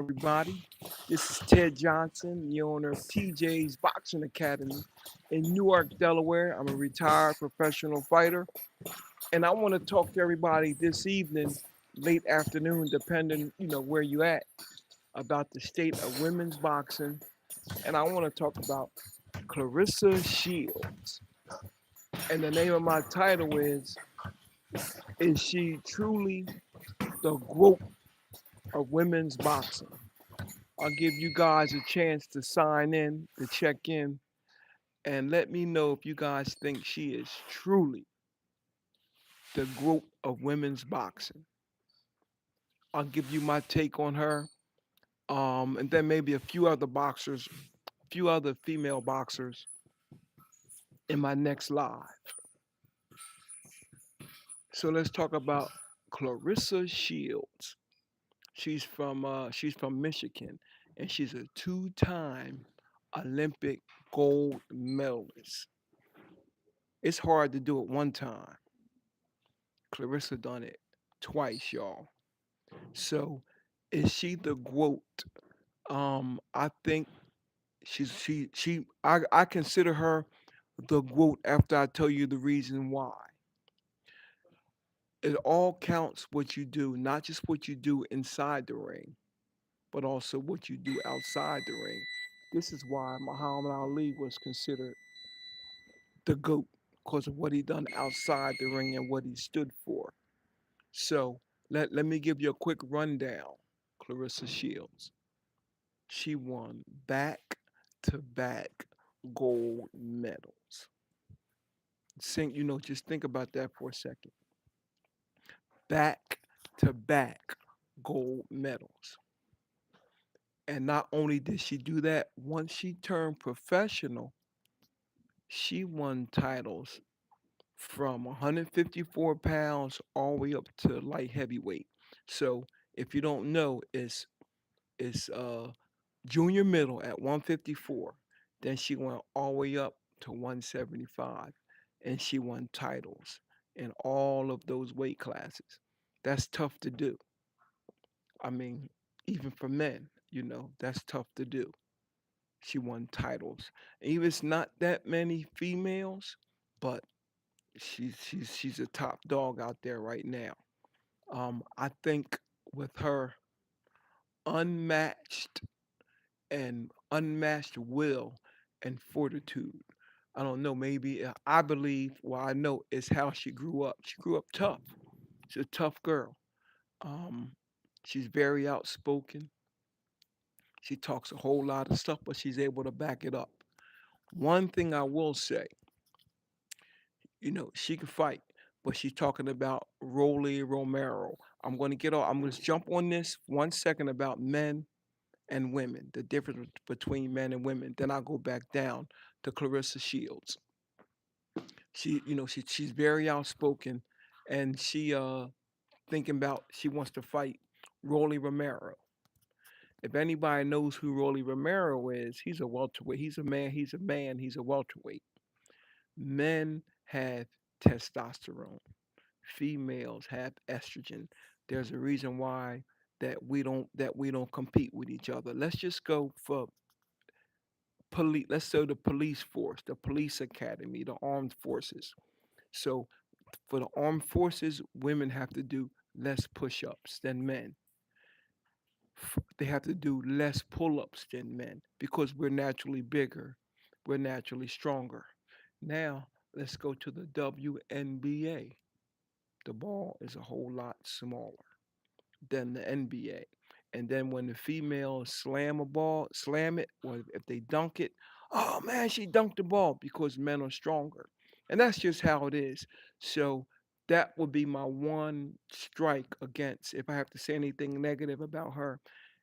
everybody. This is Ted Johnson, the owner of TJ's Boxing Academy in Newark, Delaware. I'm a retired professional fighter, and I want to talk to everybody this evening, late afternoon, depending, where you at, about the state of women's boxing. And I want to talk about Claressa Shields. And the name of my title is she truly the GOAT of women's boxing? I'll give you guys a chance to sign in, to check in, and let me know if you guys think she is truly the GOAT of women's boxing. I'll give you my take on her, and then maybe a few other boxers, a few other female boxers in my next live. So let's talk about Claressa Shields. She's from Michigan, and she's a two-time Olympic gold medalist. It's hard to do it one time. Claressa done it twice, y'all. So is she the GOAT? I think I consider her the GOAT after I tell you the reason why. It all counts what you do, not just what you do inside the ring, but also what you do outside the ring. This is why Muhammad Ali was considered the GOAT because of what he done outside the ring and what he stood for. So let me give you a quick rundown. Claressa Shields. She won back to back gold medals. Just think about that for a second. Back to back gold medals. And not only did she do that, once she turned professional, she won titles from 154 pounds all the way up to light heavyweight. So if you don't know, it's junior middle at 154. Then she went all the way up to 175, and she won titles in all of those weight classes. That's tough to do. I mean, even for men, that's tough to do. She won titles. Even it's not that many females, but she's a top dog out there right now. I think with her unmatched and unmatched will and fortitude. I don't know, maybe I believe, well, I know it's how she grew up. She grew up tough. She's a tough girl. Um, she's very outspoken. She talks a whole lot of stuff, but she's able to back it up. One thing I will say, she can fight, but she's talking about Rolly Romero. I'm going to jump on this 1 second about men and women, the difference between men and women. Then I'll go back down to Claressa Shields. She's very outspoken, and she thinking about she wants to fight Rolly Romero. If anybody knows who Rolly Romero is, he's a welterweight. He's a man. He's a man. He's a welterweight. Men have testosterone. Females have estrogen. There's a reason why that we don't compete with each other. Let's just go for police. Let's say the police force, the police academy, the armed forces. So for the armed forces, women have to do less push-ups than men. They have to do less pull-ups than men because we're naturally bigger, we're naturally stronger. Now let's go to the WNBA. The ball is a whole lot smaller than the NBA. And then when the females slam it, or if they dunk it, oh man, she dunked the ball because men are stronger. And that's just how it is. So that would be my one strike against, if I have to say anything negative about her.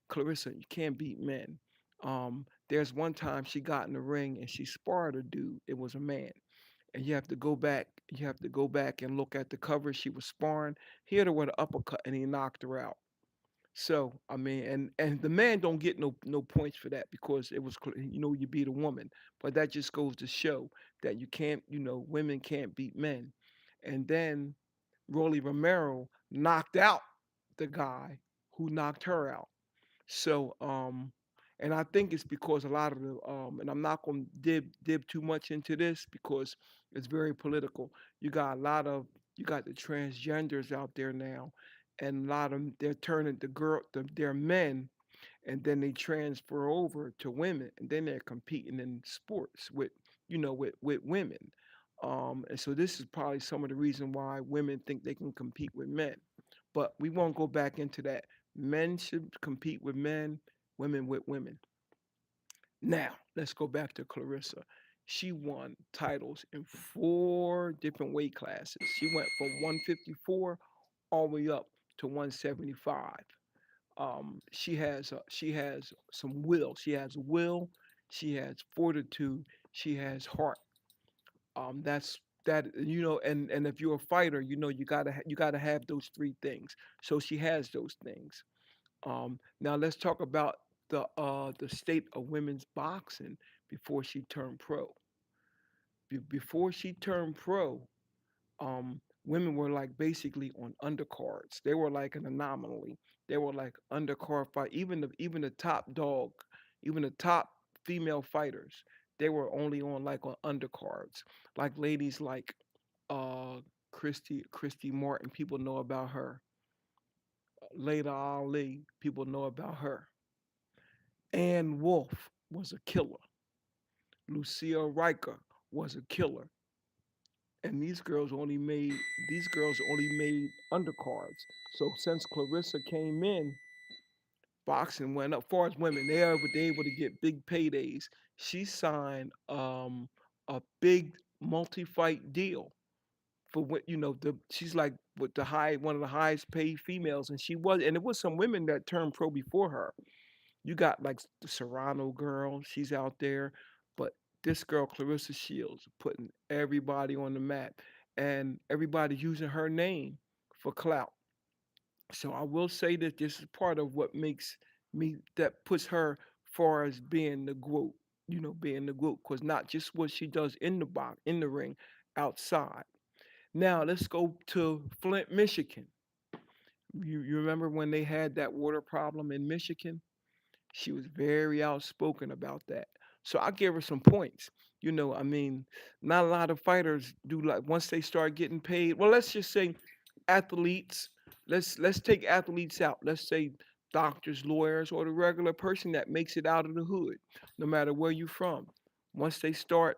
Claressa, you can't beat men. There's one time she got in the ring and she sparred a dude. It was a man, and you have to go back and look at the cover she was sparring. He hit her with an uppercut and he knocked her out. So I mean, and the man don't get no points for that because it was you beat a woman, but that just goes to show that you can't women can't beat men. And then Rolly Romero knocked out the guy who knocked her out. So, and I think it's because a lot of the and I'm not going to dib too much into this because it's very political. You got a lot of you got the transgenders out there now, and a lot of them they're turning they're men, and then they transfer over to women, and then they're competing in sports with with women. And so this is probably some of the reason why women think they can compete with men. But we won't go back into that. Men should compete with men, women with women. Now, let's go back to Clarissa. She won titles in four different weight classes. She went from 154 all the way up to 175. She has some will. She has will. She has fortitude. She has heart. That's that and if you're a fighter, you gotta have those three things. So she has those things. Now let's talk about the state of women's boxing before she turned pro. Before she turned pro, women were like basically on undercards. They were like an anomaly. They were like undercard fight. Even the top dog, even the top female fighters, they were only on undercards. Like ladies like uh Christy Martin, people know about her. Layla Ali, people know about her. Ann Wolf was a killer. Lucia Riker was a killer. And these girls only made undercards. So since Clarissa came in, boxing went up. Far as women, they able to get big paydays. She signed a big multi-fight deal for what she's like with the high one of the highest paid females, and it was some women that turned pro before her. You got like the Serrano girl, she's out there, but this girl Clarissa Shields putting everybody on the map, and everybody using her name for clout. So I will say that this is part of what makes me that puts her far as being the GOAT, being the GOAT, because not just what she does in the box, in the ring, outside. Now let's go to Flint, Michigan. You remember when they had that water problem in Michigan? She was very outspoken about that. So I give her some points. I mean, not a lot of fighters do like once they start getting paid. Well, let's just say athletes. Let's take athletes out. Let's say doctors, lawyers, or the regular person that makes it out of the hood, no matter where you're from. Once they start,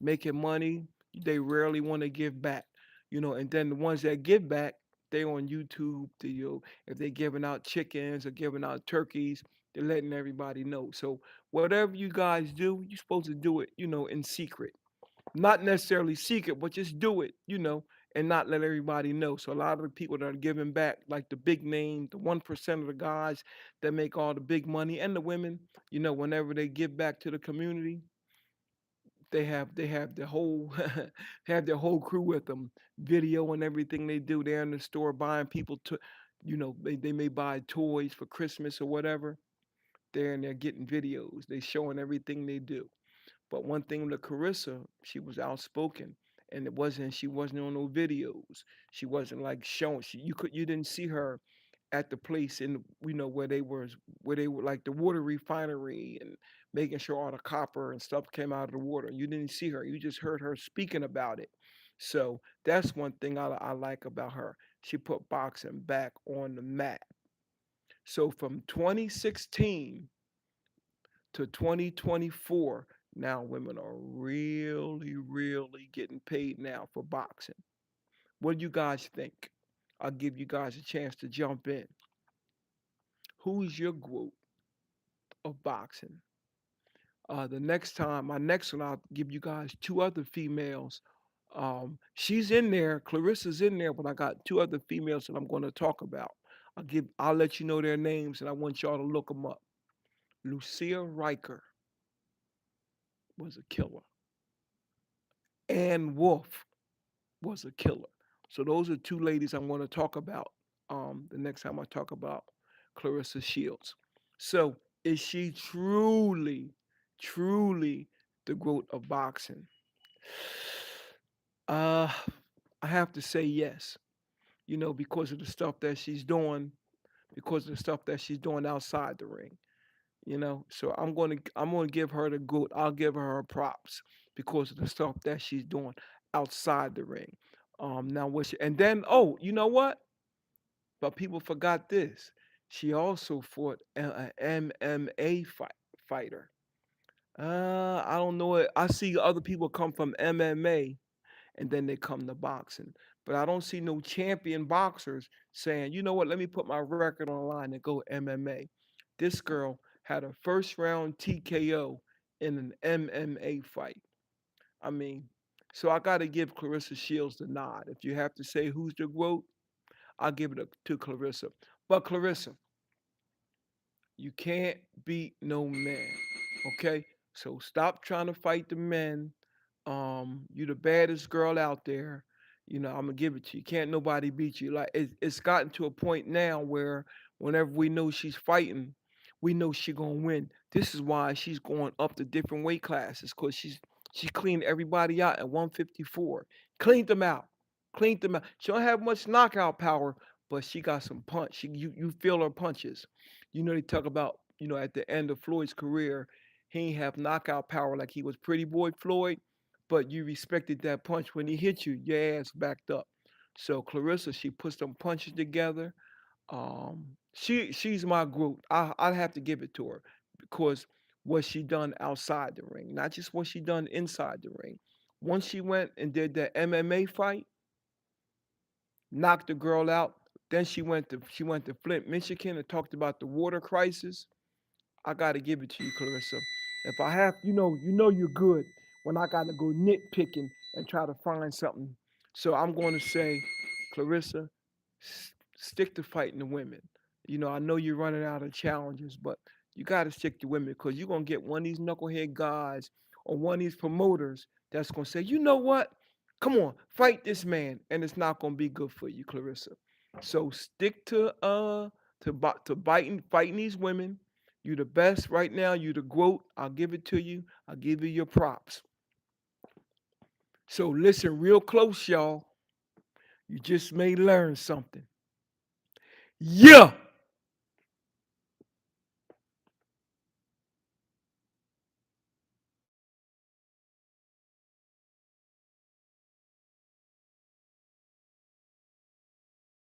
making money, they rarely want to give back. And then the ones that give back, they on YouTube. If they're giving out chickens or giving out turkeys, they're letting everybody know. So whatever you guys do, you're supposed to do it, in secret. Not necessarily secret, but just do it, and not let everybody know. So a lot of the people that are giving back, like the big name, the 1% of the guys that make all the big money, and the women, whenever they give back to the community, they have the whole have their whole crew with them, video and everything they do. They're in the store buying people to, they may buy toys for Christmas or whatever. There and they're getting videos. They showing everything they do. But one thing with Carissa, she was outspoken, and she wasn't on no videos. She wasn't like showing. You didn't see her at the place in where they were like the water refinery and making sure all the copper and stuff came out of the water. You didn't see her. You just heard her speaking about it. So that's one thing I like about her. She put boxing back on the map. So from 2016 to 2024, now women are really, really getting paid now for boxing. What do you guys think? I'll give you guys a chance to jump in. Who's your group of boxing? The next time, my next one, I'll give you guys two other females. She's in there, Clarissa's in there, but I got two other females that I'm going to talk about. I'll let you know their names, and I want y'all to look them up. Lucia Riker was a killer. Ann Wolf was a killer. So those are two ladies I want to talk about the next time I talk about Clarissa Shields. So is she truly, truly the growth of boxing? Uh, I have to say yes. Because of the stuff that she's doing, because of the stuff that she's doing outside the ring. So I'm gonna give her the goat. I'll give her props because of the stuff that she's doing outside the ring. Now what? And then, oh, you know what? But people forgot this. She also fought an MMA fighter. I don't know it. I see other people come from MMA and then they come to boxing. But I don't see no champion boxers saying, you know what, let me put my record on the line and go MMA. This girl had a first round TKO in an MMA fight. I mean, so I got to give Clarissa Shields the nod. If you have to say who's the GOAT, I'll give it to Clarissa. But Clarissa, you can't beat no man. Okay? So stop trying to fight the men. You the baddest girl out there. I'm gonna give it to you. Can't nobody beat you. Like it's gotten to a point now where whenever we know she's fighting, we know she gonna win. This is why she's going up to different weight classes because she cleaned everybody out at 154. Cleaned them out. Cleaned them out. She don't have much knockout power, but she got some punch. You feel her punches. They talk about at the end of Floyd's career, he ain't have knockout power like he was Pretty Boy Floyd, but you respected that punch when he hit you. Your ass backed up. So Clarissa, she put some punches together. She's my group. I have to give it to her because what she done outside the ring, not just what she done inside the ring. Once she went and did that MMA fight, knocked the girl out. Then she went to Flint, Michigan, and talked about the water crisis. I gotta give it to you, Clarissa. If I have, you're good when I gotta go nitpicking and try to find something. So I'm going to say, Clarissa, stick to fighting the women. I know you're running out of challenges, but you gotta stick to women because you're gonna get one of these knucklehead guys or one of these promoters that's gonna say, you know what? Come on, fight this man, and it's not gonna be good for you, Clarissa. So stick to fighting these women. You the best right now. You the GOAT. I'll give it to you. I'll give you your props. So listen real close, y'all. You just may learn something. Yeah.